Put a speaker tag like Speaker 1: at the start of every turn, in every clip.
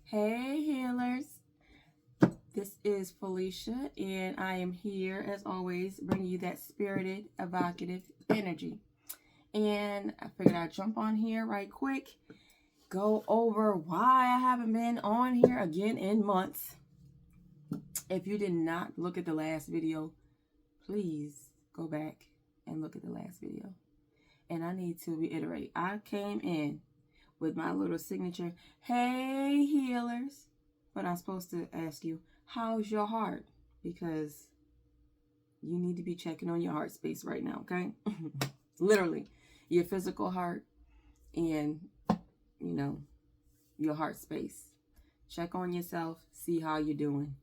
Speaker 1: Hey healers, this is Felicia and I am here as always bringing you that spirited, evocative energy. And I figured I'd jump on here right quick, go over why I haven't been on here again in months. If you did not look at the last video, please go back and look at the last video. And I need to reiterate, I came in with my little signature, hey healers. But I'm supposed to ask you, how's your heart? Because you need to be checking on your heart space right now, okay? Literally, your physical heart and, your heart space. Check on yourself, see how you're doing.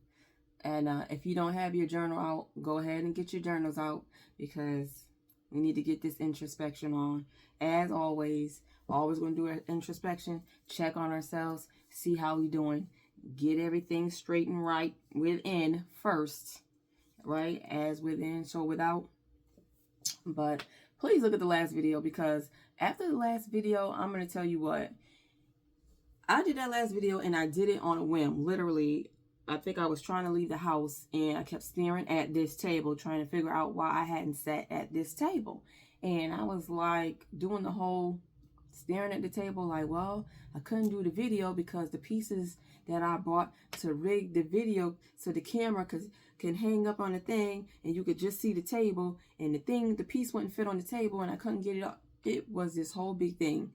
Speaker 1: And if you don't have your journal out, go ahead and get your journals out because we need to get this introspection on. As always going to do an introspection, check on ourselves, see how we're doing. Get everything straight and right within first, right? As within, so without. But please look at the last video because after the last video, I'm going to tell you what. I did that last video and I did it on a whim. Literally, I think I was trying to leave the house and I kept staring at this table, trying to figure out why I hadn't sat at this table. And I was like doing the whole staring at the table like, well, I couldn't do the video because the pieces that I bought to rig the video so the camera can hang up on the thing and you could just see the table and the piece wouldn't fit on the table and I couldn't get it up. It was this whole big thing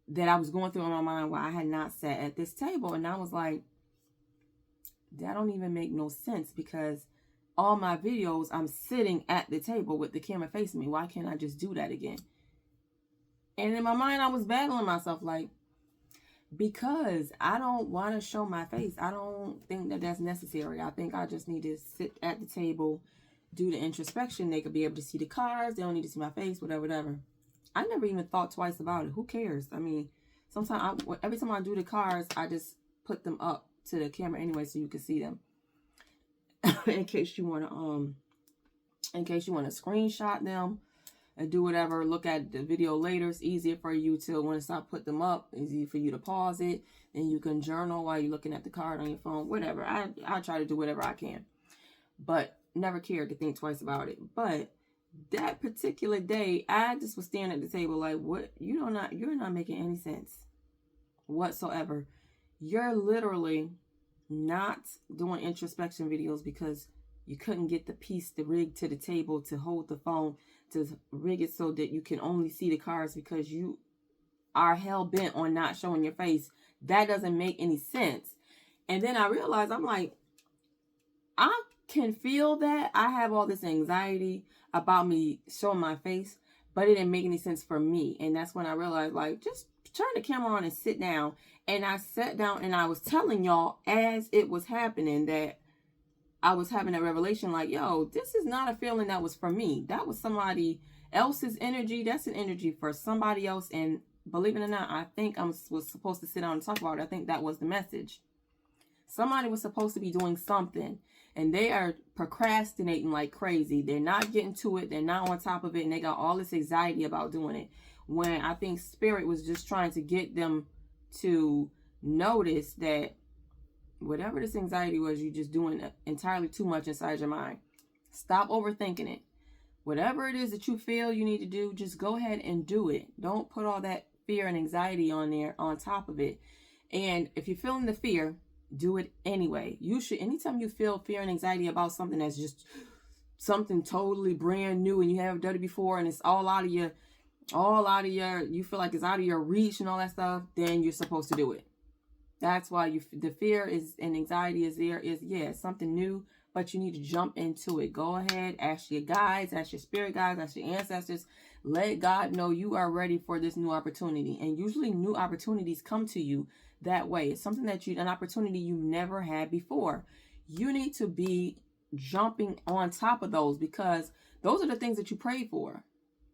Speaker 1: that I was going through in my mind why I had not sat at this table. And I was like, that don't even make no sense because all my videos, I'm sitting at the table with the camera facing me. Why can't I just do that again? And in my mind, I was battling myself like, because I don't want to show my face. I don't think that that's necessary. I think I just need to sit at the table, do the introspection. They could be able to see the cards. They don't need to see my face, whatever. I never even thought twice about it. Who cares? I mean, sometimes every time I do the cards, I just put them up to the camera anyway so you can see them. in case you want to screenshot them and do whatever, look at the video later. It's easier for you to, when it's not put them up, it's easy for you to pause it and you can journal while you're looking at the card on your phone, whatever. I try to do whatever I can, but never cared to think twice about it. But that particular day, I just was standing at the table like, what? You're not making any sense whatsoever. You're literally not doing introspection videos because you couldn't get the piece to rig to the table to hold the phone, to rig it so that you can only see the cards because you are hell-bent on not showing your face. That doesn't make any sense. And then I realized, I'm like, I can feel that I have all this anxiety about me showing my face, but it didn't make any sense for me. And that's when I realized, like, just turn the camera on and sit down. And I sat down and I was telling y'all as it was happening that I was having a revelation like, yo, this is not a feeling that was for me. That was somebody else's energy. That's an energy for somebody else. And believe it or not, I think I was supposed to sit down and talk about it. I think that was the message. Somebody was supposed to be doing something and they are procrastinating like crazy. They're not getting to it. They're not on top of it. And they got all this anxiety about doing it. When I think Spirit was just trying to get them to notice that whatever this anxiety was, you're just doing entirely too much inside your mind. Stop overthinking it. Whatever it is that you feel you need to do, just go ahead and do it. Don't put all that fear and anxiety on there on top of it. And if you're feeling the fear, do it anyway. You should, anytime you feel fear and anxiety about something that's just something totally brand new and you haven't done it before and it's all out of your, you feel like it's out of your reach and all that stuff, then you're supposed to do it. That's why the fear is and anxiety is there. Yeah, it's something new, but you need to jump into it. Go ahead, ask your guides, ask your spirit guides, ask your ancestors. Let God know you are ready for this new opportunity. And usually new opportunities come to you that way. It's something that an opportunity you never had before. You need to be jumping on top of those because those are the things that you prayed for.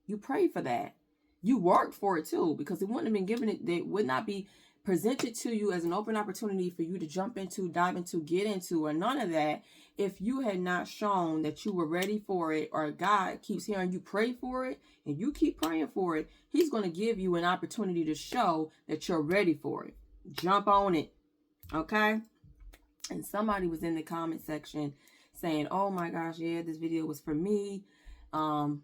Speaker 1: You prayed for that. You worked for it too because it wouldn't have been given it. They would not be presented to you as an open opportunity for you to jump into, dive into, get into, or none of that if you had not shown that you were ready for it, or God keeps hearing you pray for it and you keep praying for it. He's going to give you an opportunity to show that you're ready for it. Jump on it. Okay. And somebody was in the comment section saying, oh my gosh, yeah, this video was for me. And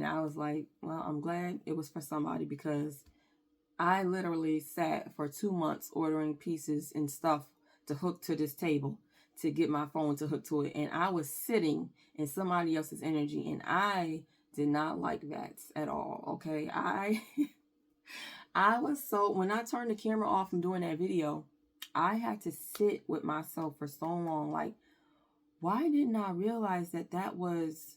Speaker 1: I was like, well, I'm glad it was for somebody, because I literally sat for 2 months ordering pieces and stuff to hook to this table to get my phone to hook to it. And I was sitting in somebody else's energy, and I did not like that at all. Okay. I was so, when I turned the camera off from doing that video, I had to sit with myself for so long. Like, why didn't I realize that that was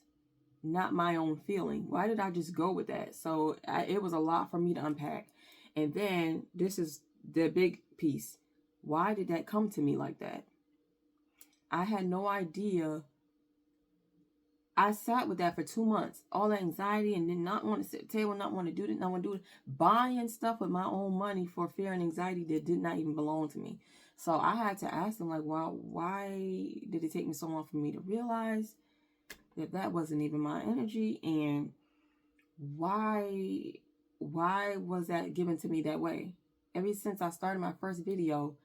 Speaker 1: not my own feeling? Why did I just go with that? So it was a lot for me to unpack. And then this is the big piece. Why did that come to me like that? I had no idea. I sat with that for 2 months. All that anxiety, and then not want to sit at the table, not want to do this, not want to do it. Buying stuff with my own money for fear and anxiety that did not even belong to me. So I had to ask them, like, well, why did it take me so long for me to realize that that wasn't even my energy? And why was that given to me that way? Ever since I started my first video,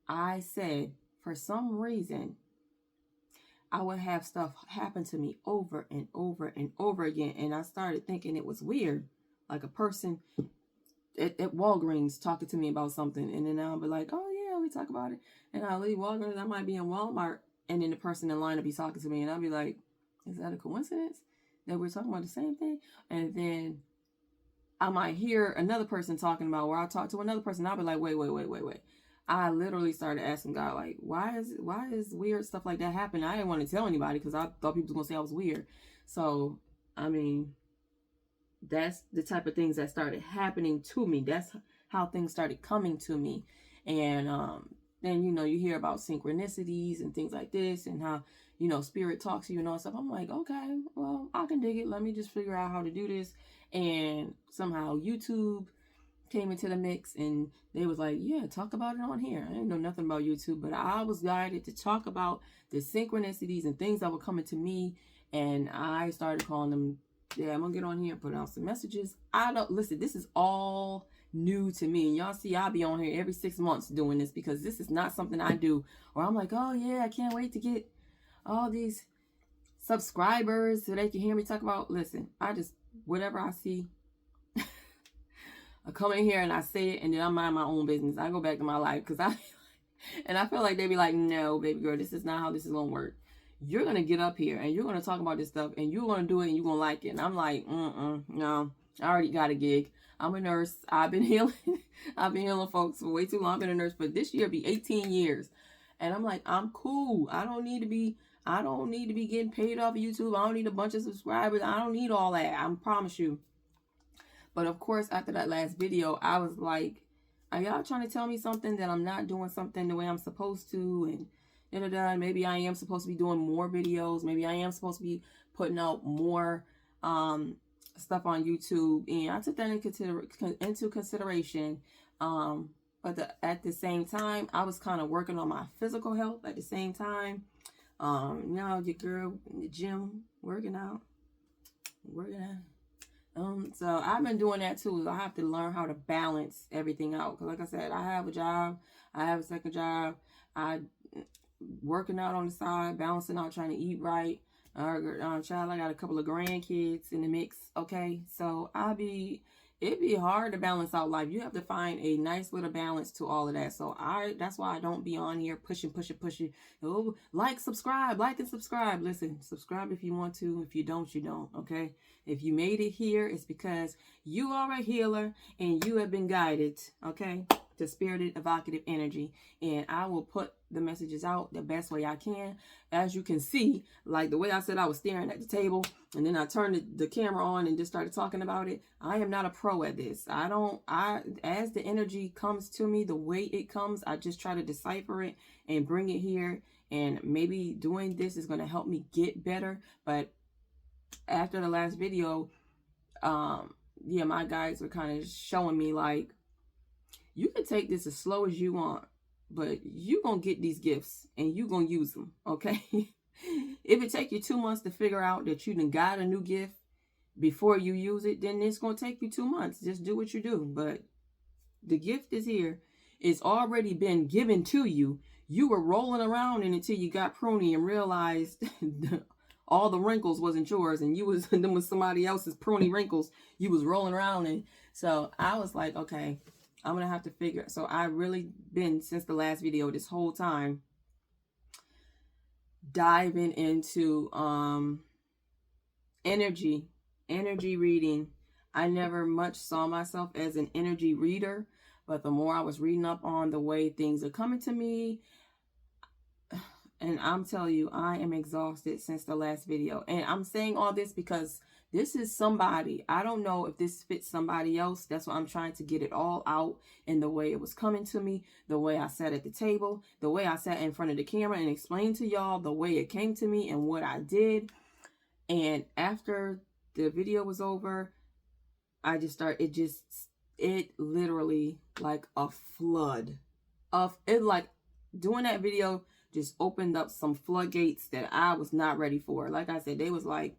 Speaker 1: I said, for some reason, I would have stuff happen to me over and over and over again. And I started thinking it was weird. Like a person at Walgreens talking to me about something. And then I'll be like, oh yeah, we talk about it. And I'll leave Walgreens. I might be in Walmart. And then the person in line will be talking to me. And I'll be like, is that a coincidence that we're talking about the same thing? And then I might hear another person talking about, where I talk to another person. I'll be like, wait. I literally started asking God, like, why is weird stuff like that happening? I didn't want to tell anybody because I thought people were going to say I was weird. So, I mean, that's the type of things that started happening to me. That's how things started coming to me. And then, you hear about synchronicities and things like this, and how, spirit talks to you and all stuff. I'm like, okay, well, I can dig it. Let me just figure out how to do this. And somehow YouTube came into the mix, and they was like, yeah, talk about it on here. I didn't know nothing about YouTube, but I was guided to talk about the synchronicities and things that were coming to me. And I started calling them, yeah, I'm gonna get on here and put out some messages. Listen, this is all new to me. And y'all see, I'll be on here every 6 months doing this, because this is not something I do where I'm like, oh yeah, I can't wait to get all these subscribers so they can hear me talk about. Listen, whatever I see, I come in here and I say it, and then I mind my own business. I go back to my life, because I feel like they be like, no, baby girl, this is not how this is going to work. You're going to get up here and you're going to talk about this stuff, and you're going to do it, and you're going to like it. And I'm like, no, I already got a gig. I'm a nurse. I've been healing. I've been healing folks for way too long. I've been a nurse, but this year be 18 years. And I'm like, I'm cool. I don't need to be getting paid off of YouTube. I don't need a bunch of subscribers. I don't need all that. I promise you. But of course, after that last video, I was like, are y'all trying to tell me something, that I'm not doing something the way I'm supposed to? And maybe I am supposed to be doing more videos. Maybe I am supposed to be putting out more stuff on YouTube. And I took that into consideration. But at the same time, I was kind of working on my physical health at the same time. Your girl in the gym, working out. So I've been doing that too. I have to learn how to balance everything out. Because like I said, I have a job. I have a second job. I working out on the side, balancing out, trying to eat right. Child, I got a couple of grandkids in the mix. Okay. So it'd be hard to balance out life. You have to find a nice little balance to all of that. So that's why I don't be on here pushing. Oh, subscribe, like and subscribe. Listen, subscribe if you want to. If you don't, you don't. Okay. If you made it here, it's because you are a healer and you have been guided. Okay. To spirited, evocative energy. And I will put the messages out the best way I can. As you can see, like the way I said, I was staring at the table, and then I turned the camera on and just started talking about it. I am not a pro at this. As the energy comes to me, the way it comes, I just try to decipher it and bring it here. And maybe doing this is going to help me get better. But after the last video, my guides were kind of showing me, like, you can take this as slow as you want, but you going to get these gifts and you going to use them, okay? If it take you 2 months to figure out that you done got a new gift before you use it, then it's going to take you 2 months. Just do what you do. But the gift is here. it's already been given to you. You were rolling around in it until you got pruny and realized all the wrinkles wasn't yours, and you was them was somebody else's pruny wrinkles you was rolling around in. So I was like, okay, I'm gonna have to figure. So I really been, since the last video, this whole time diving into energy reading. I never much saw myself as an energy reader, but the more I was reading up on the way things are coming to me, and I'm telling you, I am exhausted since the last video. And I'm saying all this because this is somebody. I don't know if this fits somebody else. That's why I'm trying to get it all out in the way it was coming to me, the way I sat at the table, the way I sat in front of the camera and explained to y'all the way it came to me and what I did. And after the video was over, I just started, it literally like a flood of it, like doing that video just opened up some floodgates that I was not ready for. Like I said, they was like,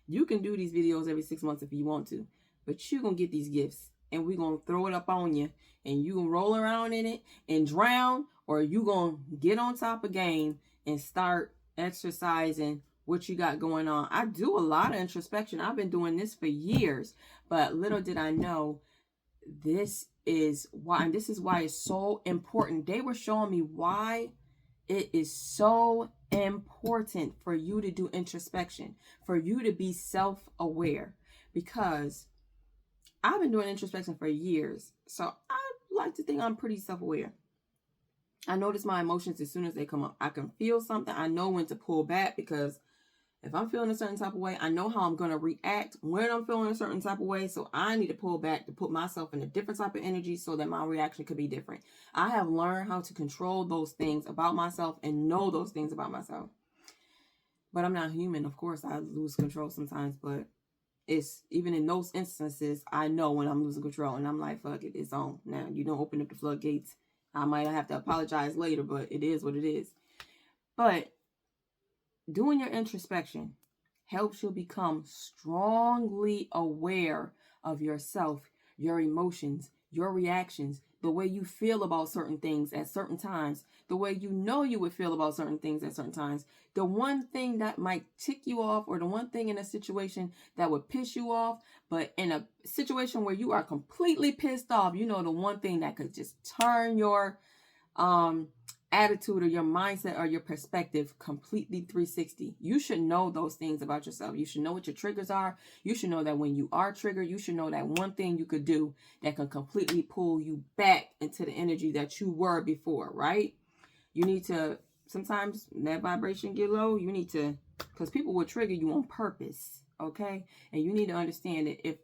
Speaker 1: you can do these videos every 6 months if you want to, but you gonna get these gifts and we gonna throw it up on you and you gonna roll around in it and drown, or you gonna get on top of game and start exercising what you got going on. I do a lot of introspection. I've been doing this for years, but little did I know this is why, and this is why it's so important. They were showing me why it is so important for you to do introspection, for you to be self-aware, because I've been doing introspection for years. So I like to think I'm pretty self-aware. I notice my emotions as soon as they come up. I can feel something. I know when to pull back, because if I'm feeling a certain type of way, I know how I'm going to react when I'm feeling a certain type of way. So I need to pull back to put myself in a different type of energy so that my reaction could be different. I have learned how to control those things about myself and know those things about myself. But I'm not human. Of course, I lose control sometimes. But it's even in those instances, I know when I'm losing control. And I'm like, fuck it, it's on. Now, you don't open up the floodgates. I might have to apologize later, but it is what it is. But doing your introspection helps you become strongly aware of yourself, your emotions, your reactions, the way you feel about certain things at certain times, the way you know you would feel about certain things at certain times, the one thing that might tick you off, or the one thing in a situation that would piss you off. But in a situation where you are completely pissed off, you know, the one thing that could just turn your attitude or your mindset or your perspective completely 360. You should know those things about yourself. You should know what your triggers are. You should know that when you are triggered, you should know that one thing you could do that can completely pull you back into the energy that you were before, right? You need to, sometimes that vibration get low, you need to, because people will trigger you on purpose, okay? And you need to understand that if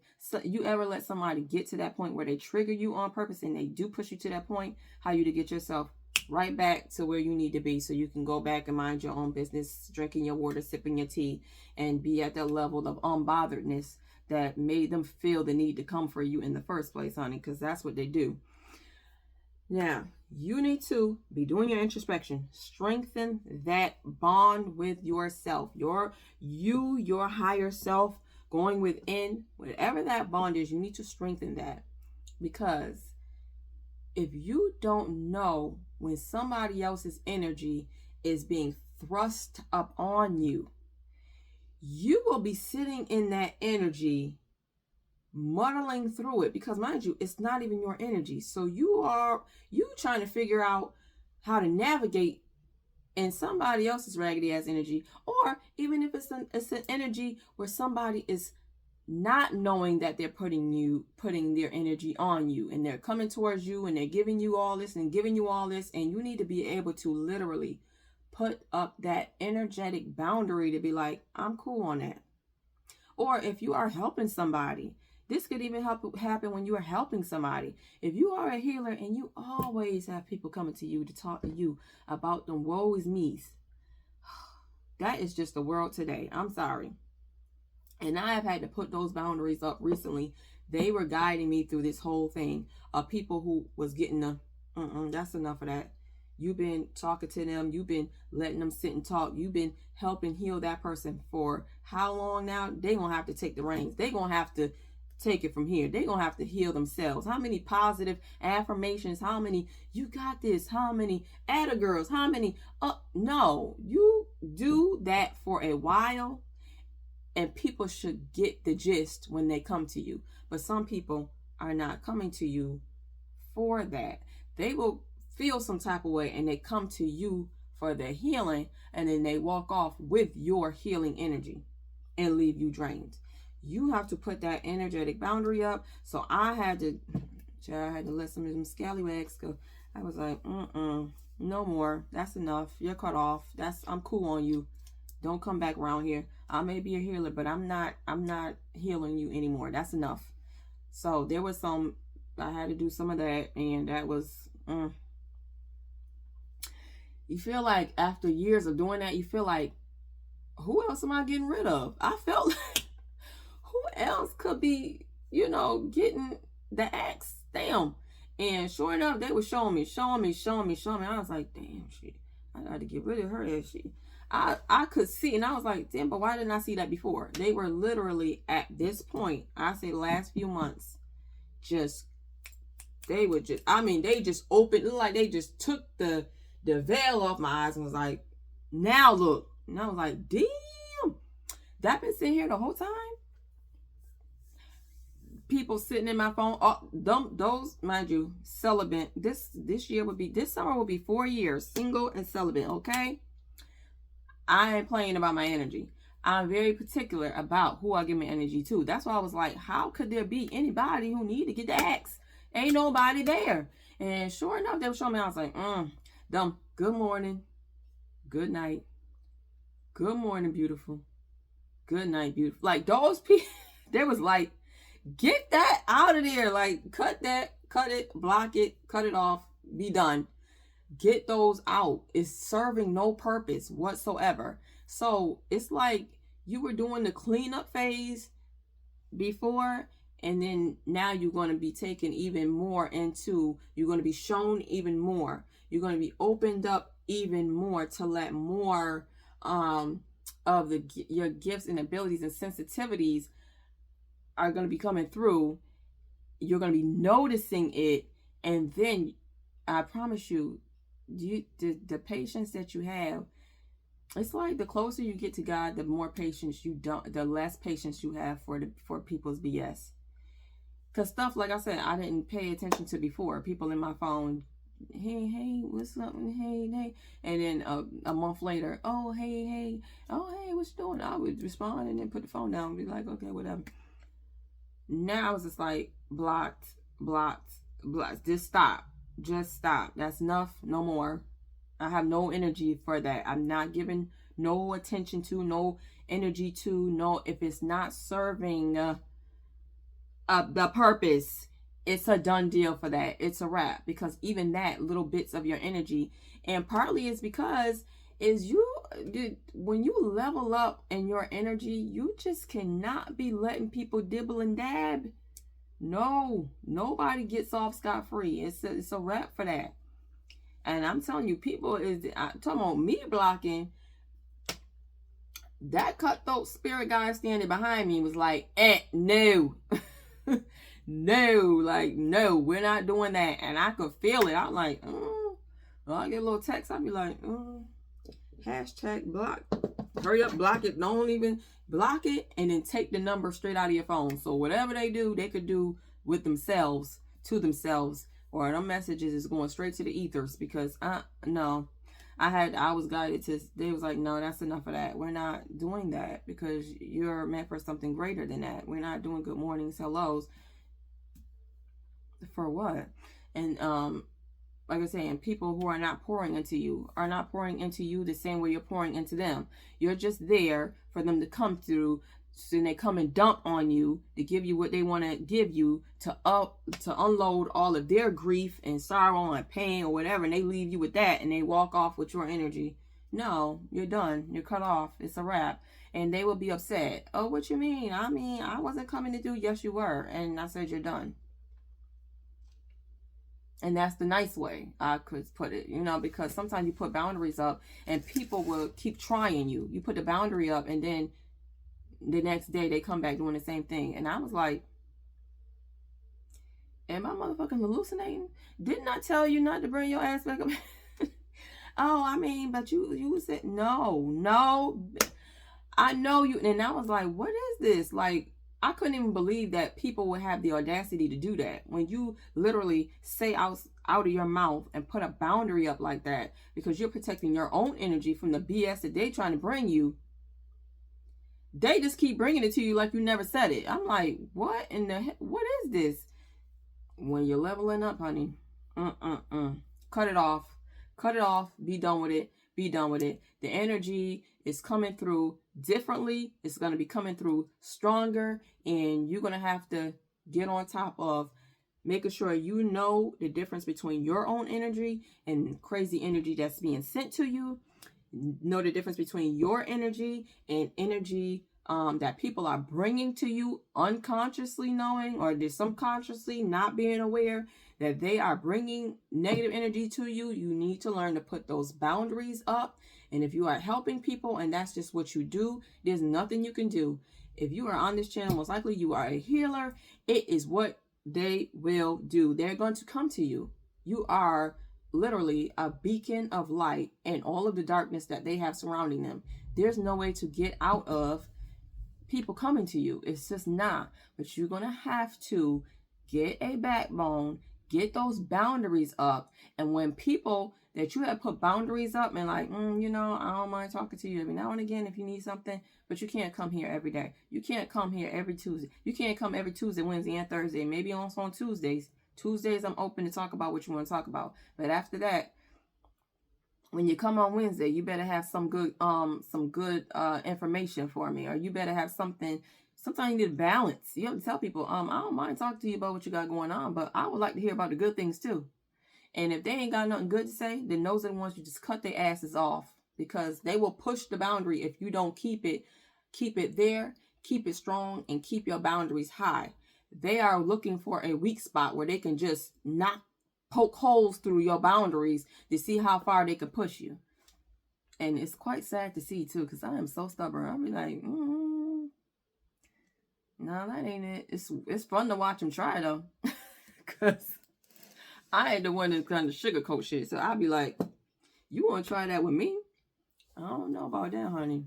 Speaker 1: you ever let somebody get to that point where they trigger you on purpose and they do push you to that point, how you to get yourself right back to where you need to be so you can go back and mind your own business, drinking your water, sipping your tea, and be at that level of unbotheredness that made them feel the need to come for you in the first place, honey, because that's what they do. Now, you need to be doing your introspection. Strengthen that bond with yourself, your higher self, going within. Whatever that bond is, you need to strengthen that, because if you don't know when somebody else's energy is being thrust up on you, you will be sitting in that energy, muddling through it, because mind you, it's not even your energy. So you trying to figure out how to navigate in somebody else's raggedy ass energy, or even if it's an energy where somebody is not knowing that they're putting their energy on you, and they're coming towards you and they're giving you all this and giving you all this, and you need to be able to literally put up that energetic boundary to be like, I'm cool on that. Or if you are helping somebody, this could even happen when you are helping somebody. If you are a healer and you always have people coming to you to talk to you about them woe is me's, that is just the world today. I'm sorry. And I have had to put those boundaries up recently. They were guiding me through this whole thing of people who was getting that's enough of that. You've been talking to them. You've been letting them sit and talk. You've been helping heal that person for how long now? They're going to have to take the reins. They're going to have to take it from here. They're going to have to heal themselves. How many positive affirmations? How many, you got this? How many atta girls? How many? No, you do that for a while and people should get the gist when they come to you. But some people are not coming to you for that. They will feel some type of way and they come to you for their healing, and then they walk off with your healing energy and leave you drained. You have to put that energetic boundary up. So I had to let some of them scallywags go. I was like, no more. That's enough. You're cut off. I'm cool on you. Don't come back around here. I may be a healer, but I'm not healing you anymore. That's enough. So there was I had to do some of that, and that was you feel like after years of doing that, you feel like, who else am I getting rid of? I felt like, who else could be, getting the axe? Damn. And sure enough, they were showing me. I was like, damn, shit, I got to get rid of her. That shit. I could see, and I was like, damn, but why didn't I see that before? They were literally at this point, I say the last few months, they just opened, like they just took the veil off my eyes and was like, now look. And I was like, damn, that been sitting here the whole time? People sitting in my phone, those, mind you, celibate. This summer will be 4 years, single and celibate, okay? I ain't playing about my energy. I'm very particular about who I give my energy to. That's why I was like, how could there be anybody who need to get the axe? Ain't nobody there. And sure enough, they were showing me. I was like, dumb. Good morning. Good night. Good morning, beautiful. Good night, beautiful. Like those people, there was like, get that out of there. Like, cut it, block it, cut it off, be done. Get those out. It's serving no purpose whatsoever. So it's like you were doing the cleanup phase before, and then now you're going to be taken even more into, you're going to be shown even more. You're going to be opened up even more to let more of your gifts and abilities and sensitivities are going to be coming through. You're going to be noticing it, and then I promise you, the patience that you have, it's like the closer you get to God, the more patience the less patience you have for people's BS. Because stuff, like I said, I didn't pay attention to before. People in my phone, hey, what's up? Hey. And then a month later, oh, hey, what you doing? I would respond and then put the phone down and be like, okay, whatever. Now it's just like blocked. Just stop. That's enough. No more. I have no energy for that. I'm not giving no attention to, no energy to, no, if it's not serving the purpose, it's a done deal for that. It's a wrap, because even that, little bits of your energy, and partly it's because when you level up in your energy, you just cannot be letting people dibble and dab. No, nobody gets off scot-free. It's a wrap for that. And I'm telling you, I'm talking about me blocking. That cutthroat spirit guy standing behind me was like, no. No, we're not doing that. And I could feel it. I'm like, I get a little text. I'll be like, hashtag block. Hurry up, block it. Don't even block it, and then take the number straight out of your phone. So whatever they do, they could do with themselves, to themselves, or them messages is going straight to the ethers, because I was guided to, they was like, no, that's enough of that. We're not doing that, because you're meant for something greater than that. We're not doing good mornings, hellos. For what? And like I say, and people who are not pouring into you are not pouring into you the same way you're pouring into them. You're just there for them to come through, so they come and dump on you to give you what they want to give you, to unload all of their grief and sorrow and pain or whatever, and they leave you with that, and they walk off with your energy. No, you're done. You're cut off. It's a wrap. And they will be upset. Oh, what you mean? I wasn't coming to do. Yes, you were. And I said, you're done. And that's the nice way I could put it, because sometimes you put boundaries up and people will keep trying you. You put the boundary up, and then the next day they come back doing the same thing. And I was like, Am I motherfucking hallucinating? Didn't I tell you not to bring your ass back up? Oh, I mean, but you said no. I know you. And I was like, what is this? Like, I couldn't even believe that people would have the audacity to do that. When you literally say out of your mouth and put a boundary up like that because you're protecting your own energy from the BS that they trying to bring you, they just keep bringing it to you like you never said it. I'm like, what in the heck? What is this? When you're leveling up, honey, cut it off. Cut it off. Be done with it. Be done with it. The energy is coming through differently. It's going to be coming through stronger. And you're going to have to get on top of making sure you know the difference between your own energy and crazy energy that's being sent to you. Know the difference between your energy and energy that people are bringing to you unconsciously knowing or just subconsciously not being aware that they are bringing negative energy to you. You need to learn to put those boundaries up. And if you are helping people and that's just what you do, there's nothing you can do. If you are on this channel, most likely you are a healer. It is what they will do. They're going to come to you. You are literally a beacon of light in all of the darkness that they have surrounding them. There's no way to get out of people coming to you. It's just not. But you're going to have to get a backbone, get those boundaries up. And when people that you have put boundaries up and like, you know, I don't mind talking to you every now and again if you need something, but you can't come here every day. You can't come here every Tuesday. You can't come every Tuesday, Wednesday, and Thursday. Maybe also on Tuesdays. Tuesdays, I'm open to talk about what you want to talk about. But after that, when you come on Wednesday, you better have some good information for me, or you better have something. Sometimes you need to balance. You have to tell people, I don't mind talking to you about what you got going on, but I would like to hear about the good things too. And if they ain't got nothing good to say, then those are the ones you just cut their asses off, because they will push the boundary if you don't keep it there, keep it strong, and keep your boundaries high. They are looking for a weak spot where they can just poke holes through your boundaries to see how far they can push you. And it's quite sad to see too, because I am so stubborn. I'll be like, no, that ain't it. It's fun to watch them try though, because I ain't the one that kind of sugarcoat shit. So I'll be like, you want to try that with me? I don't know about that, honey,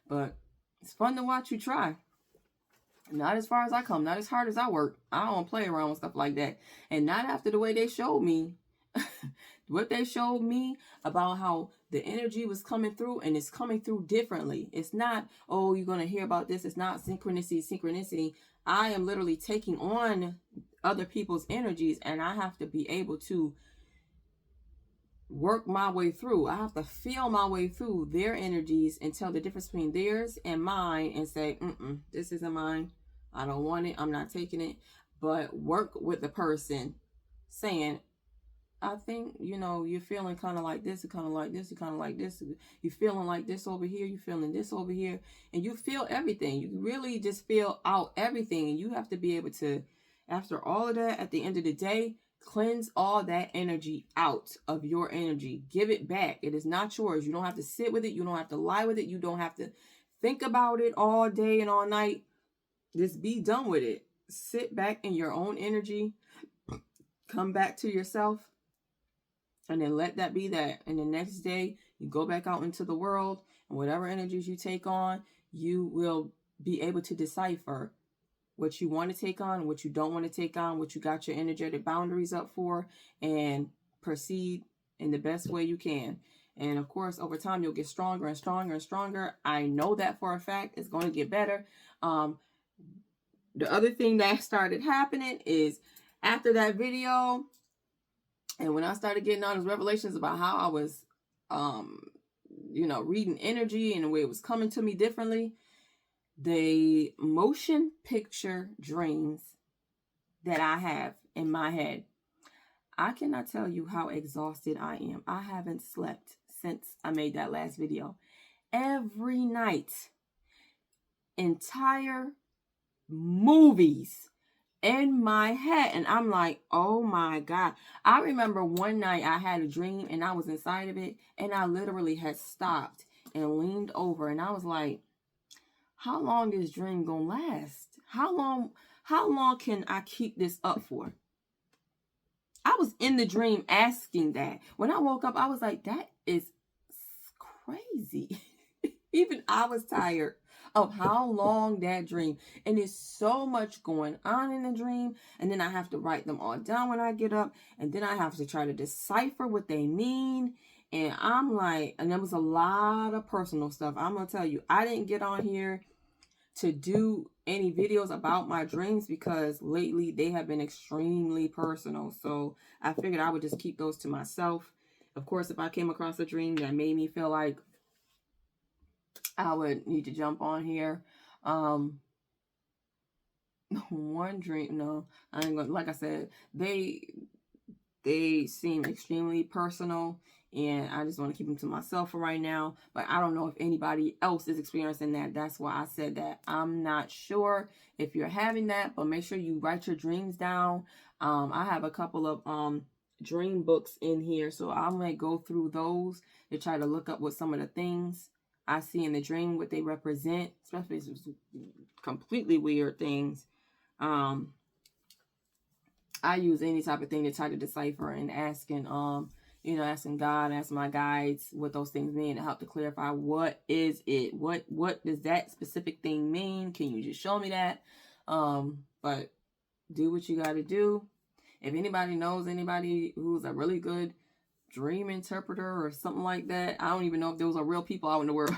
Speaker 1: but it's fun to watch you try. Not as far as I come, not as hard as I work. I don't play around with stuff like that. And not after the way they showed me. What they showed me about how the energy was coming through, and it's coming through differently. It's not, oh, you're going to hear about this. It's not synchronicity. I am literally taking on other people's energies, and I have to be able to work my way through. I have to feel my way through their energies and tell the difference between theirs and mine and say, this isn't mine. I don't want it. I'm not taking it. But work with the person saying, I think, you're feeling kind of like this, kind of like this, kind of like this. You're feeling like this over here. You're feeling this over here. And you feel everything. You really just feel out everything. And you have to be able to, after all of that, at the end of the day, cleanse all that energy out of your energy. Give it back. It is not yours. You don't have to sit with it. You don't have to lie with it. You don't have to think about it all day and all night. Just be done with it. Sit back in your own energy. Come back to yourself. And then let that be that. And the next day, you go back out into the world. And whatever energies you take on, you will be able to decipher what you want to take on, what you don't want to take on, what you got your energetic boundaries up for, and proceed in the best way you can. And of course, over time, you'll get stronger and stronger and stronger. I know that for a fact. It's going to get better. The other thing that started happening is after that video, and when I started getting all these revelations about how I was, reading energy and the way it was coming to me differently, the motion picture dreams that I have in my head, I cannot tell you how exhausted I am. I haven't slept since I made that last video. Every night, entire movies in my head, and I'm like, oh my God. I remember one night I had a dream and I was inside of it, and I literally had stopped and leaned over, and I was like, how long is this dream gonna last? How long can I keep this up for? I was in the dream asking that. When I woke up, I was like, that is crazy. Even I was tired of how long that dream. And there's so much going on in the dream. And then I have to write them all down when I get up. And then I have to try to decipher what they mean. And I'm like, and there was a lot of personal stuff. I'm going to tell you, I didn't get on here to do any videos about my dreams because lately they have been extremely personal. So I figured I would just keep those to myself. Of course, if I came across a dream that made me feel like I would need to jump on here. One dream, no, I ain't gonna, like I said, they seem extremely personal, and I just want to keep them to myself for right now. But I don't know if anybody else is experiencing that. That's why I said that. I'm not sure if you're having that, but make sure you write your dreams down. I have a couple of dream books in here, so I might go through those to try to look up what some of the things I see in the dream, what they represent, especially some completely weird things. I use any type of thing to try to decipher, and asking, asking God, asking my guides what those things mean to help to clarify what is it, what does that specific thing mean? Can you just show me that? But do what you got to do. If anybody knows anybody who's a really good dream interpreter or something like that, I don't even know if those are real people out in the world.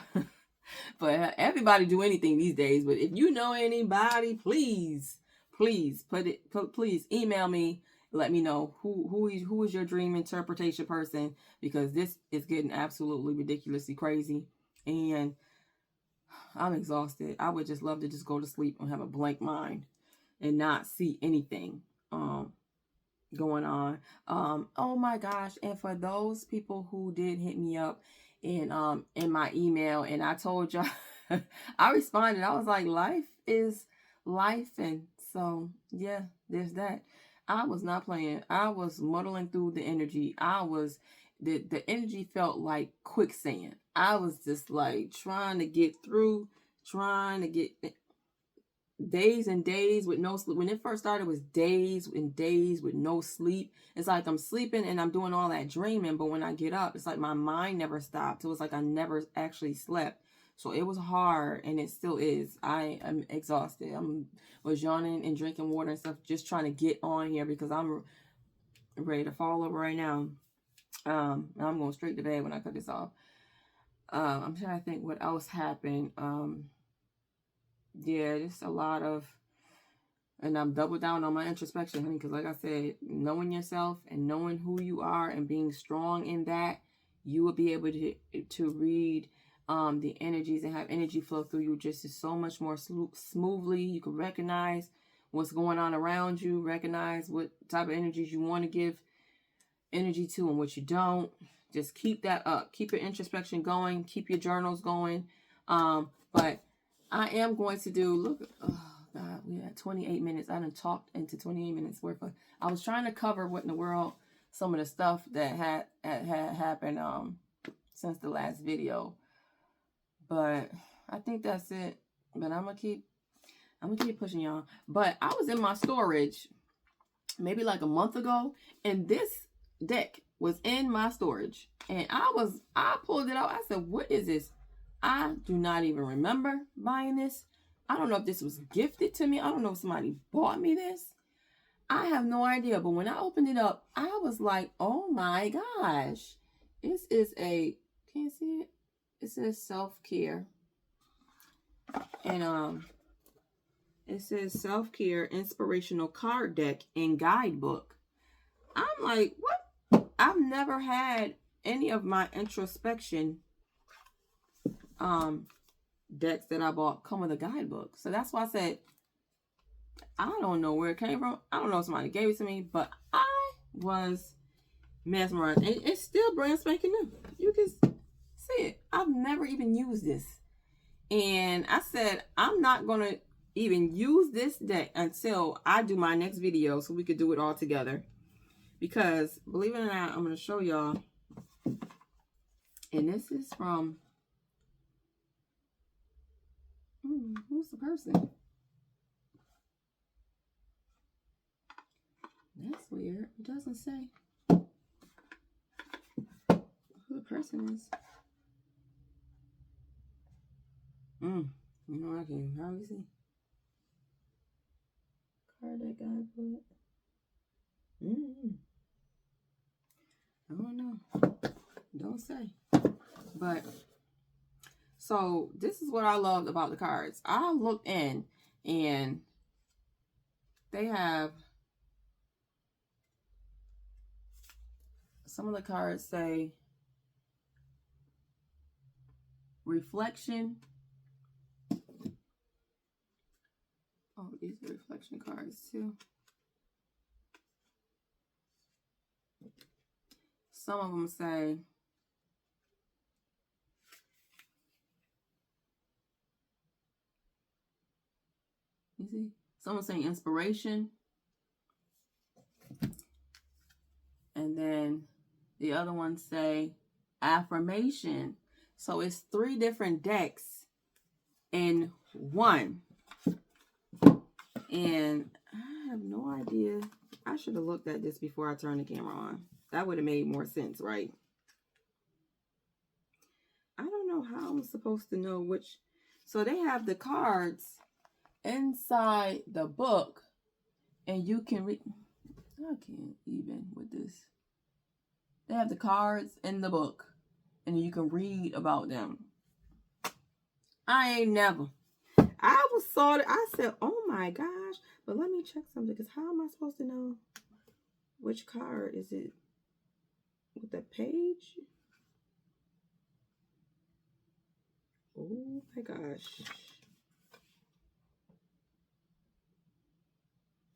Speaker 1: But everybody do anything these days. But if you know anybody, please please email me. Let me know who is your dream interpretation person, because this is getting absolutely ridiculously crazy, and I'm exhausted. I would just love to just go to sleep and have a blank mind and not see anything going on. Oh my gosh. And for those people who did hit me up in my email, and I told y'all, I responded. I was like, life is life. And so yeah, there's that. I was not playing. I was muddling through the energy. The energy felt like quicksand. I was just like trying to get through, trying to get days and days with no sleep. When it first started, it was days and days with no sleep. It's like I'm sleeping and I'm doing all that dreaming, but when I get up, it's like my mind never stopped. It was like I never actually slept. So it was hard, and it still is. I am exhausted. Was yawning and drinking water and stuff, just trying to get on here because I'm ready to fall over right now. I'm going straight to bed when I cut this off. I'm trying to think what else happened. Yeah, just a lot of, and I'm double down on my introspection, honey, because like I said, knowing yourself and knowing who you are and being strong in that, you will be able to read the energies and have energy flow through you just so much more smoothly. You can recognize what's going on around you, recognize what type of energies you want to give energy to and what you don't. Just keep that up. Keep your introspection going. Keep your journals going. But I am going to do, look, oh God, we had 28 minutes. I done talked into 28 minutes worth of, I was trying to cover what in the world, some of the stuff that had happened since the last video. But I think that's it. But I'm gonna keep pushing y'all. But I was in my storage maybe like a month ago, and this deck was in my storage, and I pulled it out. I said, what is this? I do not even remember buying this. I don't know if this was gifted to me. I don't know if somebody bought me this. I have no idea. But when I opened it up, I was like, oh my gosh. This is a, can you see it? It says self-care. And it says self-care inspirational card deck and guidebook. I'm like, what? I've never had any of my introspection decks that I bought come with a guidebook. So that's why I said, I don't know where it came from. I don't know if somebody gave it to me, but I was mesmerized. And it's still brand spanking new. You can see it. I've never even used this. And I said, I'm not going to even use this deck until I do my next video so we could do it all together. Because, believe it or not, I'm going to show y'all. And this is from, who's the person? That's weird. It doesn't say who the person is. You know, I can hardly see. Card that guy put. I don't know. Don't say. But, so, this is what I loved about the cards. I looked in, and they have, some of the cards say, reflection. Oh, these are reflection cards, too. Some of them say, you see? Someone saying inspiration. And then the other ones say affirmation. So it's 3 different decks in one. And I have no idea. I should have looked at this before I turned the camera on. That would have made more sense, right? I don't know how I'm supposed to know which. So they have the cards inside the book, and you can read. I can't even with this. They have the cards in the book, and you can read about them. I ain't never. I saw it. I said, oh my gosh. But let me check something, because how am I supposed to know which card is it? With the page? Oh my gosh.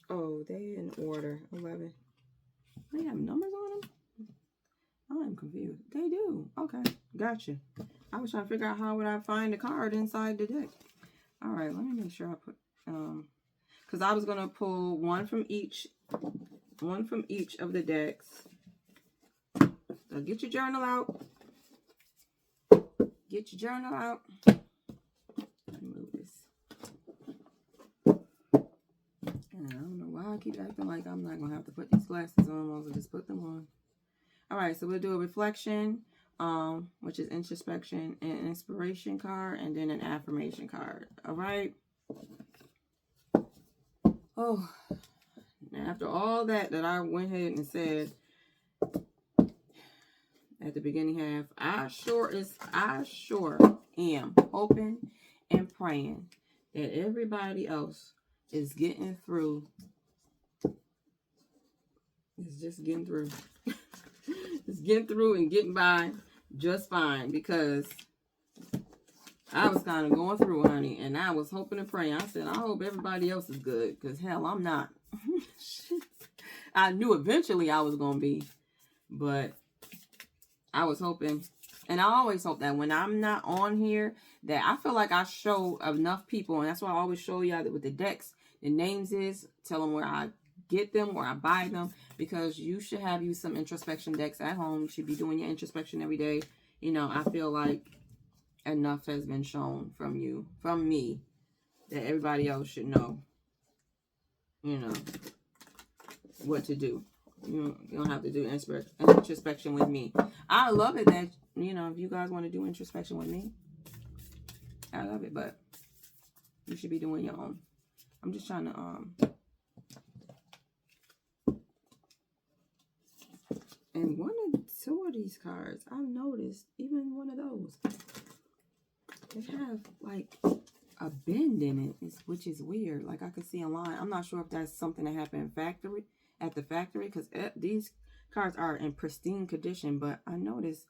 Speaker 1: Oh, they in order. 11. They have numbers on them? I'm confused. They do. Okay. Gotcha. I was trying to figure out how would I find the card inside the deck. All right. Let me make sure I put, because I was going to pull one from each of the decks. So get your journal out. Get your journal out. Let me move this. And I don't know why I keep acting like I'm not going to have to put these glasses on. I'll just put them on. All right, so we'll do a reflection, which is introspection, an inspiration card, and then an affirmation card. All right. Oh, after all that I went ahead and said at the beginning half, I sure am hoping and praying that everybody else is getting through. It's just getting through. It's getting through and getting by just fine, because I was kind of going through, honey, and I was hoping and praying. I said, I hope everybody else is good, because hell, I'm not. I knew eventually I was going to be, but I was hoping, and I always hope that when I'm not on here, that I feel like I show enough people, and that's why I always show y'all that with the decks, the names is, tell them where I get them, where I buy them, because you should have you some introspection decks at home. You should be doing your introspection every day. You know, I feel like enough has been shown from me, that everybody else should know, you know, what to do. You don't have to do introspection with me. I love it that, you know, if you guys want to do introspection with me, I love it, but you should be doing your own. I'm just trying to, and two of these cards, I've noticed, even one of those, they have like a bend in it, which is weird. Like I could see a line. I'm not sure if that's something that happened at the factory, because these cards are in pristine condition, but I noticed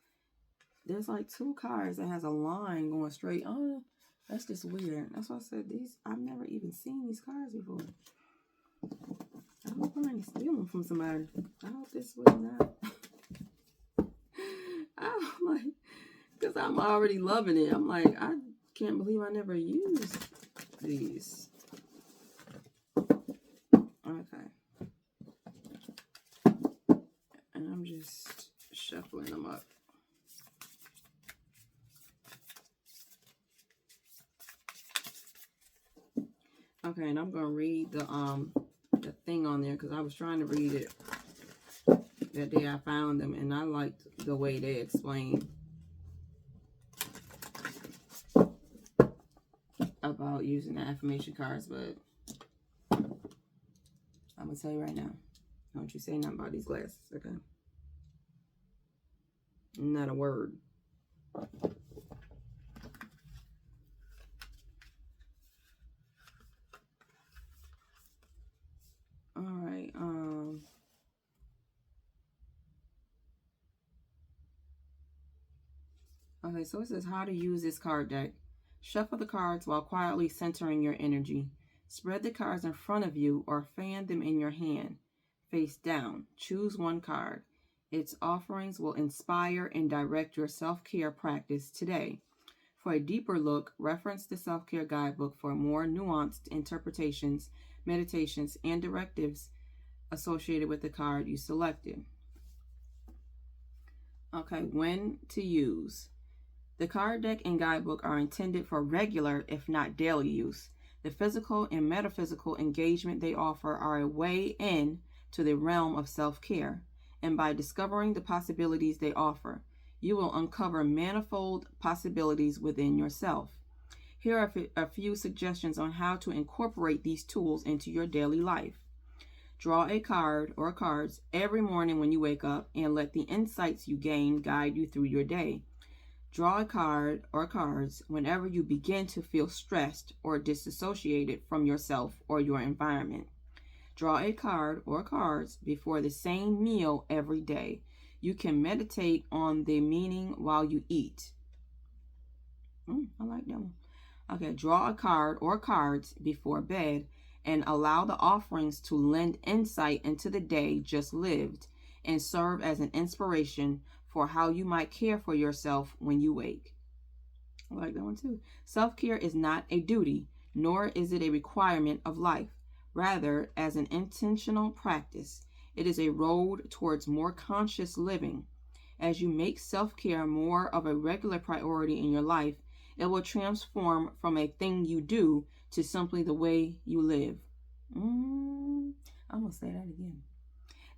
Speaker 1: there's like 2 cards that has a line going straight. Oh, that's just weird. That's why I said I've never even seen these cards before. I hope I ain't stealing from somebody. I hope this was not. I'm like, because I'm already loving it. I'm like, I can't believe I never used these. Okay. And I'm just shuffling them up. Okay, and I'm going to read the thing on there because I was trying to read it that day I found them, and I liked the way they explained about using the affirmation cards, but I'm going to tell you right now, don't you say nothing about these glasses, okay? Not a word. All right, okay, so it says how to use this card deck. Shuffle the cards while quietly centering your energy. Spread the cards in front of you or fan them in your hand. Face down. Choose one card. Its offerings will inspire and direct your self-care practice today. For a deeper look, reference the Self-Care Guidebook for more nuanced interpretations, meditations, and directives associated with the card you selected. Okay, when to use. The card deck and guidebook are intended for regular, if not daily use. The physical and metaphysical engagement they offer are a way in to the realm of self-care, and by discovering the possibilities they offer, you will uncover manifold possibilities within yourself. Here are a few suggestions on how to incorporate these tools into your daily life. Draw a card or cards every morning when you wake up and let the insights you gain guide you through your day. Draw a card or cards whenever you begin to feel stressed or disassociated from yourself or your environment. Draw a card or cards before the same meal every day. You can meditate on the meaning while you eat. I like that one. Okay, draw a card or cards before bed and allow the offerings to lend insight into the day just lived and serve as an inspiration for how you might care for yourself when you wake. I like that one too. Self-care is not a duty, nor is it a requirement of life. Rather, as an intentional practice, it is a road towards more conscious living. As you make self-care more of a regular priority in your life, it will transform from a thing you do to simply the way you live. I'm going to say that again.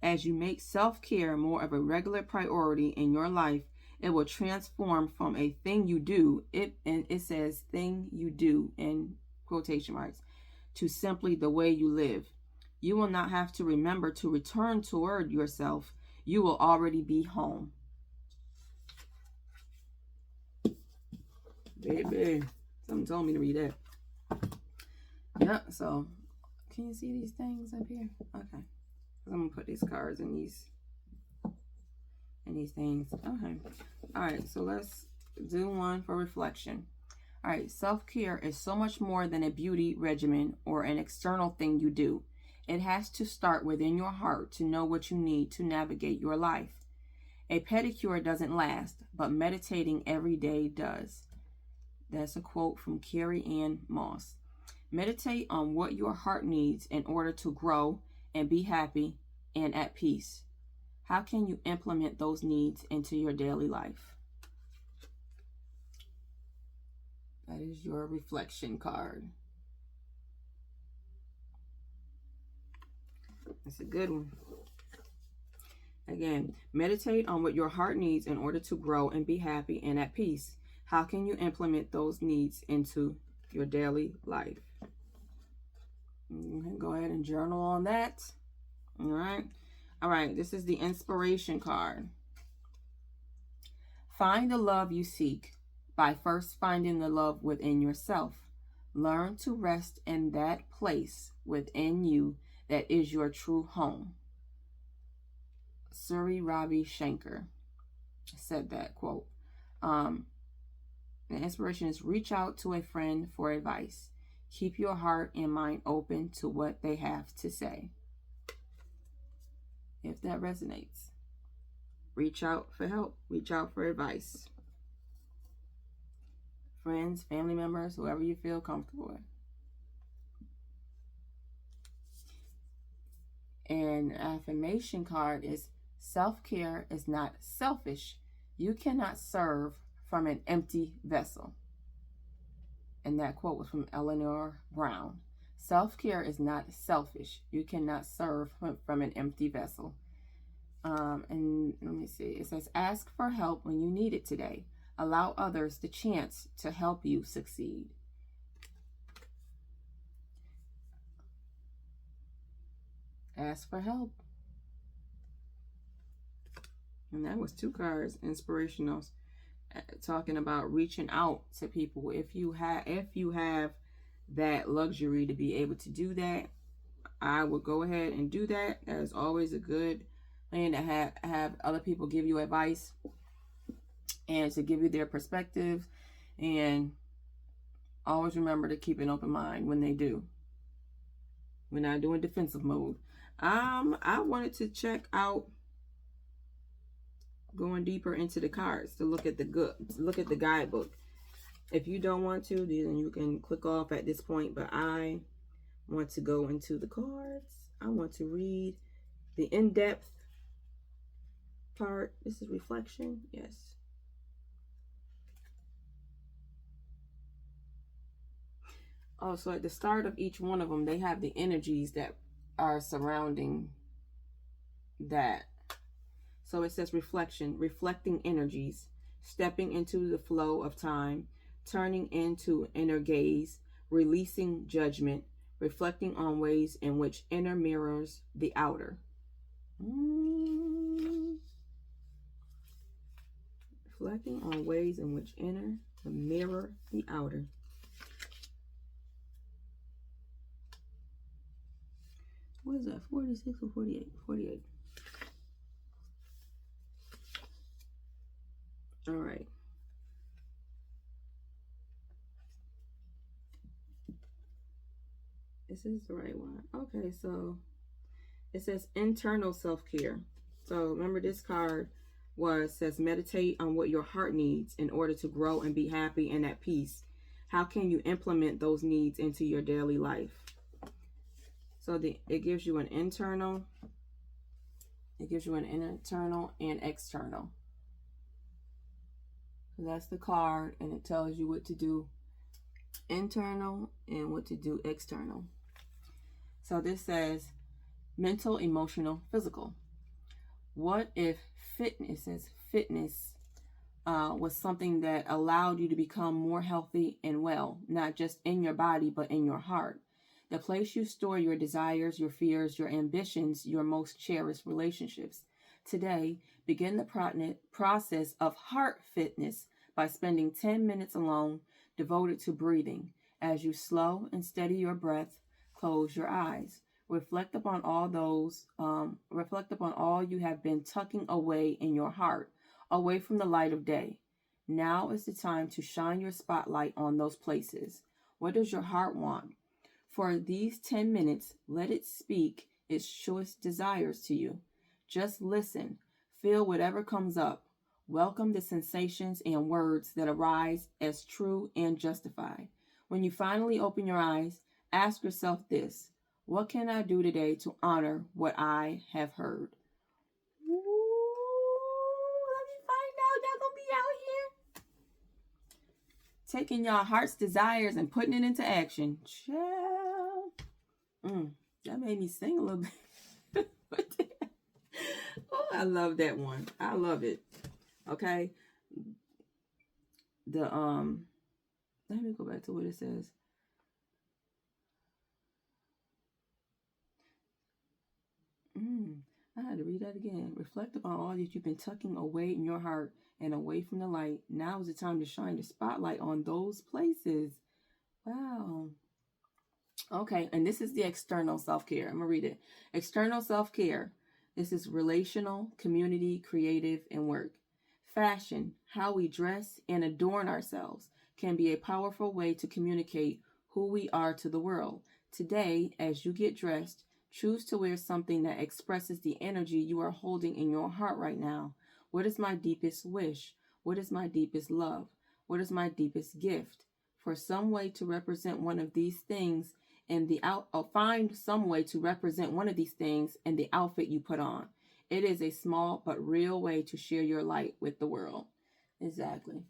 Speaker 1: As you make self-care more of a regular priority in your life, it will transform from a thing you do, and it says thing you do in quotation marks, to simply the way you live. You will not have to remember to return toward yourself. You will already be home. Baby, something told me to read that. Yeah, so can you see these things up here? Okay. I'm gonna put these cards in these things. Okay. All right, so let's do one for reflection. All right, self-care is so much more than a beauty regimen or an external thing you do. It has to start within your heart to know what you need to navigate your life. A pedicure doesn't last, but meditating every day does. That's a quote from Carrie Ann Moss. Meditate on what your heart needs in order to grow and be happy and at peace. How can you implement those needs into your daily life? That is your reflection card. That's a good one. Again, meditate on what your heart needs in order to grow and be happy and at peace. How can you implement those needs into your daily life? You can go ahead and journal on that. All right. All right. This is the inspiration card. Find the love you seek by first finding the love within yourself. Learn to rest in that place within you that is your true home. Suri Ravi Shankar said that quote. The inspiration is reach out to a friend for advice. Keep your heart and mind open to what they have to say. If that resonates, reach out for help. Reach out for advice. Friends, family members, whoever you feel comfortable with. And affirmation card is self-care is not selfish. You cannot serve from an empty vessel. And that quote was from Eleanor Brown. Self-care is not selfish. You cannot serve from an empty vessel. And let me see. It says, ask for help when you need it today. Allow others the chance to help you succeed. Ask for help. And that was 2 cards, inspirationals, talking about reaching out to people. If you have that luxury to be able to do that, I would go ahead and do that. That is always a good thing to have other people give you advice and to give you their perspectives, and always remember to keep an open mind when they do. We're not doing defensive mode. I wanted to check out going deeper into the cards to look at the guidebook. If you don't want to, then you can click off at this point, but I want to go into the cards. I want to read the in-depth part. This is reflection. Yes. Oh, so at the start of each one of them, they have the energies that are surrounding that. So it says reflection, reflecting energies, stepping into the flow of time, turning into inner gaze, releasing judgment, reflecting on ways in which inner mirrors the outer. Reflecting on ways in which inner mirror the outer. What is that, 46 or 48? 48. All right. This is the right one. Okay, so it says internal self-care. So remember, this card says meditate on what your heart needs in order to grow and be happy and at peace. How can you implement those needs into your daily life? So it gives you an internal. It gives you an internal and external. So that's the card, and it tells you what to do internal and what to do external. So this says mental, emotional, physical. What if fitness was something that allowed you to become more healthy and well, not just in your body, but in your heart? The place you store your desires, your fears, your ambitions, your most cherished relationships. Today, begin the process of heart fitness by spending 10 minutes alone devoted to breathing. As you slow and steady your breath, close your eyes. Reflect upon all you have been tucking away in your heart, away from the light of day. Now is the time to shine your spotlight on those places. What does your heart want? For these 10 minutes, let it speak its choice desires to you. Just listen. Feel whatever comes up. Welcome the sensations and words that arise as true and justified. When you finally open your eyes, ask yourself this: what can I do today to honor what I have heard? Ooh, let me find out. Y'all gonna be out here taking y'all heart's desires and putting it into action. Child. That made me sing a little bit. Oh, I love that one. I love it. Okay. Let me go back to what it says. I had to read that again. Reflect upon all that you've been tucking away in your heart and away from the light. Now is the time to shine the spotlight on those places. Wow. Okay, and this is the external self-care. I'm going to read it. External self-care. This is relational, community, creative, and work. Fashion, how we dress and adorn ourselves, can be a powerful way to communicate who we are to the world. Today, as you get dressed, choose to wear something that expresses the energy you are holding in your heart right now. What is my deepest wish? What is my deepest love? What is my deepest gift? For some way to represent one of these things find some way to represent one of these things in the outfit you put on. It is a small but real way to share your light with the world. Exactly.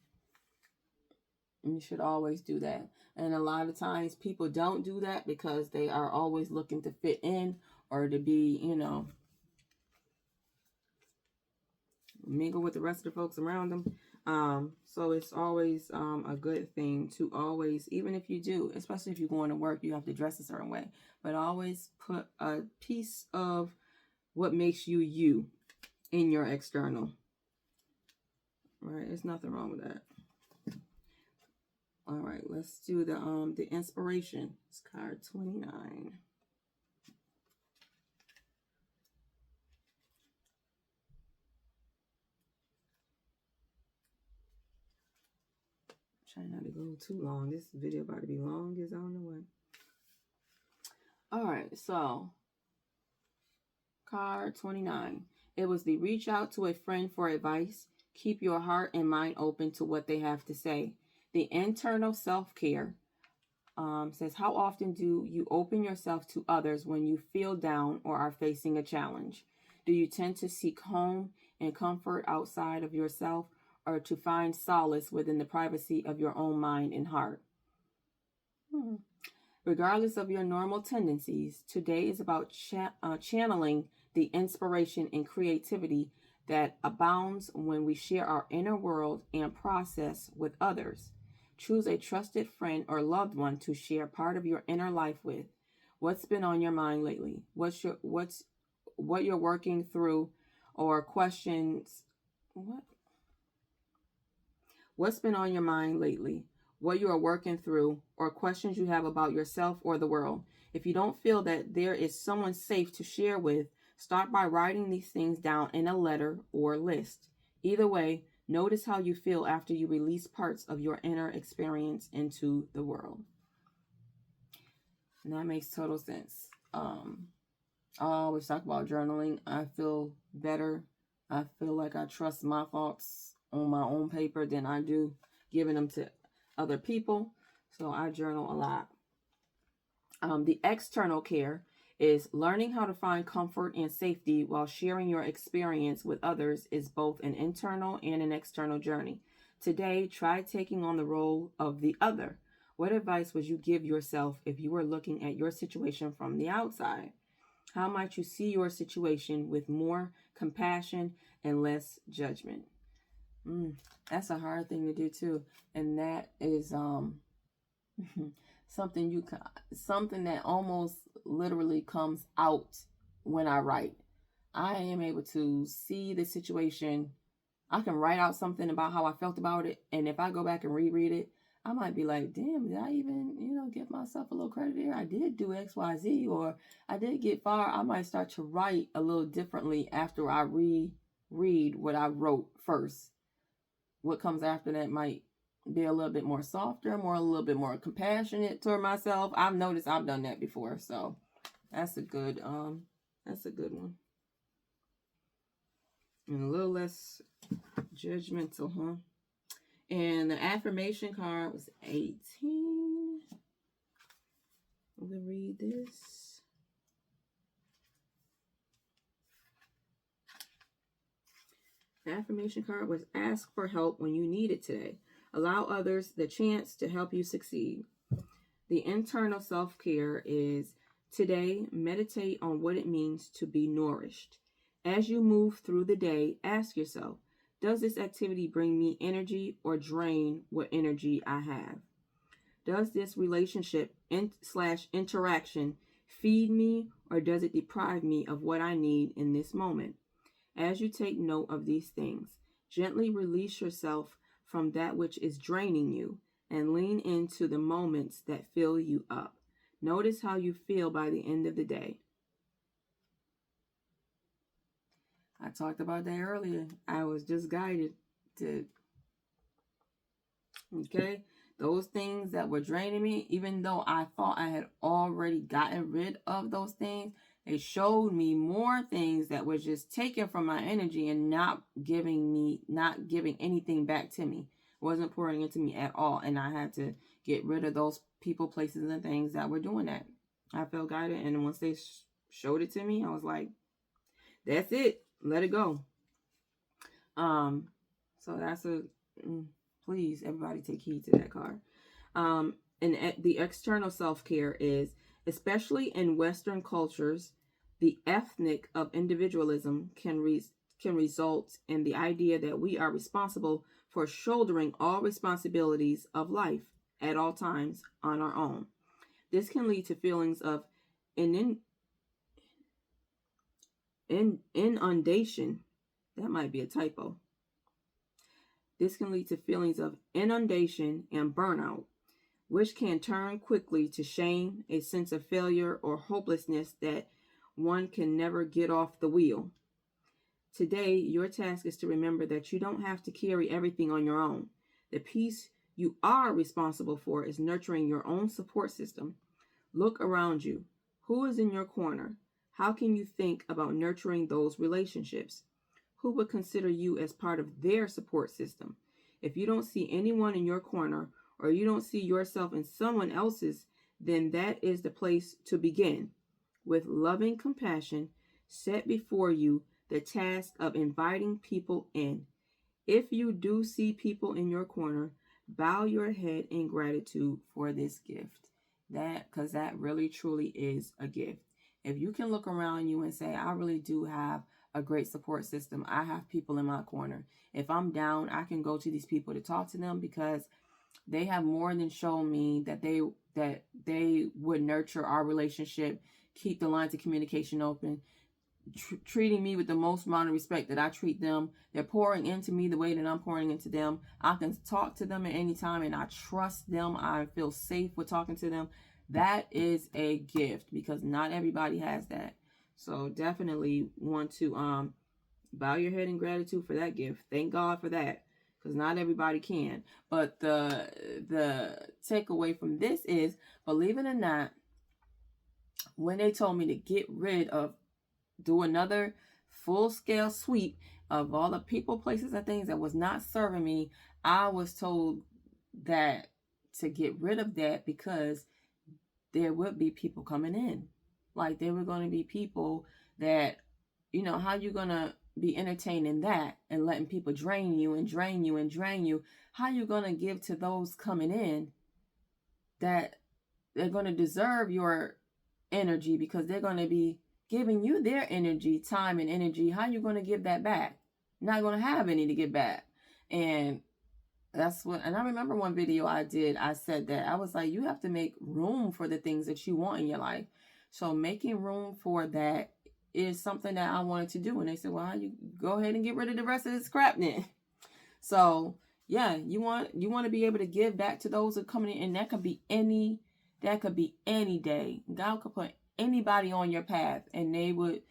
Speaker 1: You should always do that. And a lot of times people don't do that because they are always looking to fit in or to be, mingle with the rest of the folks around them. So it's always a good thing to always, even if you do, especially if you're going to work, you have to dress a certain way, but always put a piece of what makes you you in your external. Right? There's nothing wrong with that. All right, let's do the inspiration. It's card 29. Try not to go too long. This video about to be long as I don't know what. All right, so card 29. It was the reach out to a friend for advice. Keep your heart and mind open to what they have to say. The internal self-care says, how often do you open yourself to others when you feel down or are facing a challenge? Do you tend to seek home and comfort outside of yourself, or to find solace within the privacy of your own mind and heart? Regardless of your normal tendencies, today is about channeling the inspiration and creativity that abounds when we share our inner world and process with others. Choose a trusted friend or loved one to share part of your inner life with. What's been on your mind lately? What you're working through, or questions? What's been on your mind lately? What you are working through, or questions you have about yourself or the world. If you don't feel that there is someone safe to share with, start by writing these things down in a letter or list. Either way, notice how you feel after you release parts of your inner experience into the world. And that makes total sense. I always talk about journaling. I feel better. I feel like I trust my thoughts on my own paper than I do giving them to other people. So I journal a lot. The external care is learning how to find comfort and safety while sharing your experience with others is both an internal and an external journey. Today, try taking on the role of the other. What advice would you give yourself if you were looking at your situation from the outside? How might you see your situation with more compassion and less judgment? That's a hard thing to do too, and that is something that almost literally comes out when I write. I am able to see the situation. I can write out something about how I felt about it, and if I go back and reread it, I might be like, damn, did I even, give myself a little credit here? I did do X, Y, Z, or I did get far. I might start to write a little differently after I reread what I wrote first. What comes after that might be a little bit more softer, a little bit more compassionate toward myself. I've noticed I've done that before, so that's a good one. And a little less judgmental, huh? And the affirmation card was 18. I'm gonna read this. The affirmation card was, ask for help when you need it today. Allow others the chance to help you succeed. The internal self-care is, today, meditate on what it means to be nourished. As you move through the day, ask yourself, does this activity bring me energy or drain what energy I have? Does this relationship / interaction feed me, or does it deprive me of what I need in this moment? As you take note of these things, gently release yourself from that which is draining you and lean into the moments that fill you up. Notice how you feel by the end of the day. I talked about that earlier. I was just guided to, those things that were draining me, even though I thought I had already gotten rid of those things, it showed me more things that were just taken from my energy and not giving anything back to me. Wasn't pouring into me at all. And I had to get rid of those people, places, and things that were doing that. I felt guided. And once they showed it to me, I was like, that's it. Let it go. So that's Please, everybody take heed to that card. And the external self-care is, especially in Western cultures, the ethnic of individualism can result in the idea that we are responsible for shouldering all responsibilities of life at all times on our own. This can lead to feelings of inundation. That might be a typo. This can lead to feelings of inundation and burnout, which can turn quickly to shame, a sense of failure, or hopelessness that one can never get off the wheel. Today, your task is to remember that you don't have to carry everything on your own. The piece you are responsible for is nurturing your own support system. Look around you. Who is in your corner? How can you think about nurturing those relationships? Who would consider you as part of their support system? If you don't see anyone in your corner, or you don't see yourself in someone else's, then that is the place to begin. With loving compassion, set before you the task of inviting people in. If you do see people in your corner, bow your head in gratitude for this gift. Because that really truly is a gift. If you can look around you and say, I really do have a great support system. I have people in my corner. If I'm down, I can go to these people to talk to them, because they have more than shown me that they would nurture our relationship, keep the lines of communication open, treating me with the most amount of respect that I treat them. They're pouring into me the way that I'm pouring into them. I can talk to them at any time, and I trust them. I feel safe with talking to them. That is a gift, because not everybody has that. So definitely want to bow your head in gratitude for that gift. Thank God for that, because not everybody can. But the takeaway from this is, believe it or not, when they told me to do another full-scale sweep of all the people, places, and things that was not serving me, I was told that to get rid of that, because there would be people coming in. Like, there were going to be people that, how you going to be entertaining that and letting people drain you and drain you and drain you? How you going to give to those coming in that they're going to deserve your energy, because they're going to be giving you their energy, time, and energy? How you going to give that back? Not going to have any to give back. And I remember one video I did, I said that I was like, you have to make room for the things that you want in your life. So making room for that is something that I wanted to do. And they said, well, you go ahead and get rid of the rest of this crap then. So yeah, you want to be able to give back to those that are coming in, and that could be any day. God could put anybody on your path, and it would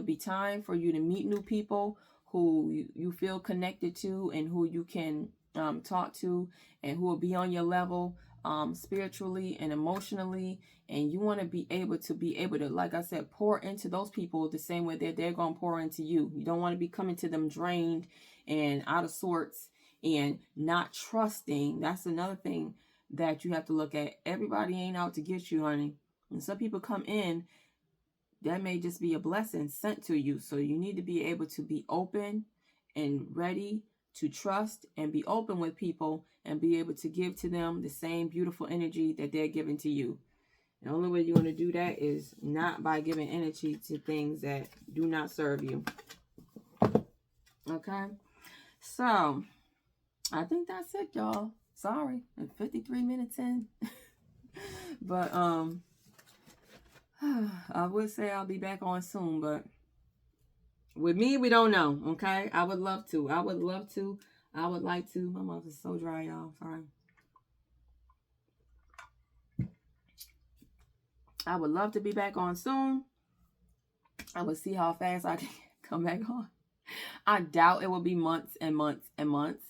Speaker 1: be time for you to meet new people who you feel connected to, and who you can talk to, and who will be on your level spiritually and emotionally. And you want to be able to, like I said, pour into those people the same way that they're going to pour into you. You don't want to be coming to them drained and out of sorts and not trusting. That's another thing that you have to look at. Everybody ain't out to get you, honey. And some people come in, that may just be a blessing sent to you. So you need to be able to be open and ready to trust and be open with people, and be able to give to them the same beautiful energy that they're giving to you. The only way you're going to do that is not by giving energy to things that do not serve you. Okay? So, I think that's it, y'all. Sorry, I'm 53 minutes in. But, I would say I'll be back on soon, but with me, we don't know, okay? I would love to. I would like to. My mouth is so dry, y'all. Sorry. I would love to be back on soon. I will see how fast I can come back on. I doubt it will be months and months and months.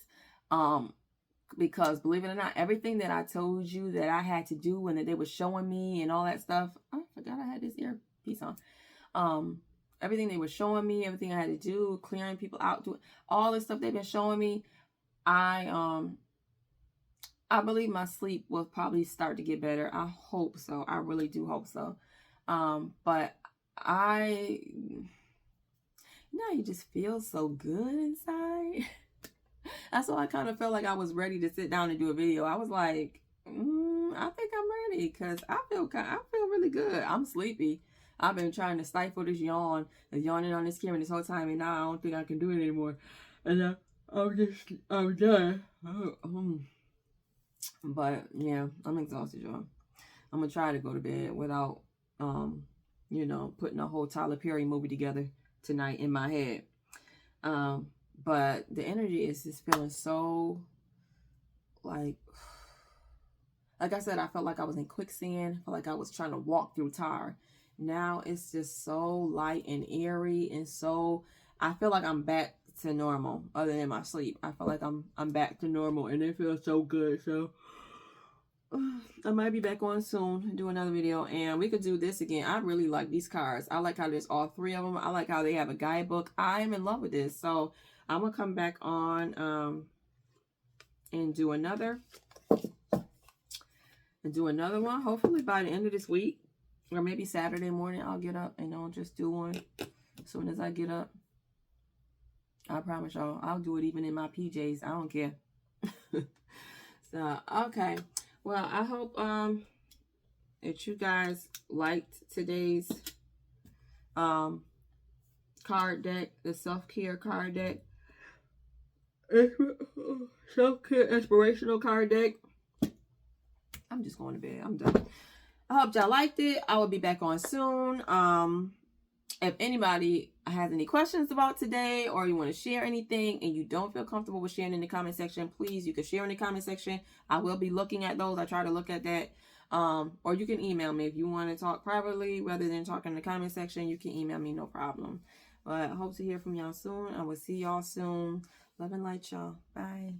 Speaker 1: Because believe it or not, everything that I told you that I had to do when they were showing me and all that stuff, I forgot I had this earpiece on. Everything they were showing me, everything I had to do, clearing people out, all this stuff they've been showing me, I believe my sleep will probably start to get better. I hope so. I really do hope so. But you just feel so good inside. That's why I kind of felt like I was ready to sit down and do a video. I was like, I think I'm ready because I feel really good. I'm sleepy. I've been trying to stifle this yawn, yawning on this camera this whole time, and now I don't think I can do it anymore. And I'm done. But yeah, I'm exhausted, y'all. I'm gonna try to go to bed without, you know, putting a whole Tyler Perry movie together tonight in my head. But the energy is just feeling so like I said, I felt like I was in quicksand. I felt like I was trying to walk through tar. Now it's just so light and airy, and so I feel like I'm back to normal. Other than my sleep, I feel like I'm back to normal, and it feels so good. So I might be back on soon and do another video, and we could do this again. I really like these cards. I like how there's all three of them. I like how they have a guidebook. I am in love with this. So I'm gonna come back on and do another one. Hopefully by the end of this week, or maybe Saturday morning, I'll get up and I'll just do one. As soon as I get up, I promise y'all, I'll do it even in my PJs. I don't care. So, okay. Well, I hope that you guys liked today's card deck, the self-care card deck. Self-care inspirational card deck. I'm just going to bed. I'm done. I hope y'all liked it. I will be back on soon. If anybody has any questions about today, or you want to share anything and you don't feel comfortable with sharing in the comment section, please, you can share in the comment section. I will be looking at those. I try to look at that. Or you can email me if you want to talk privately rather than talking in the comment section. You can email me, no problem. But I hope to hear from y'all soon. I will see y'all soon. Love and light, y'all. Bye.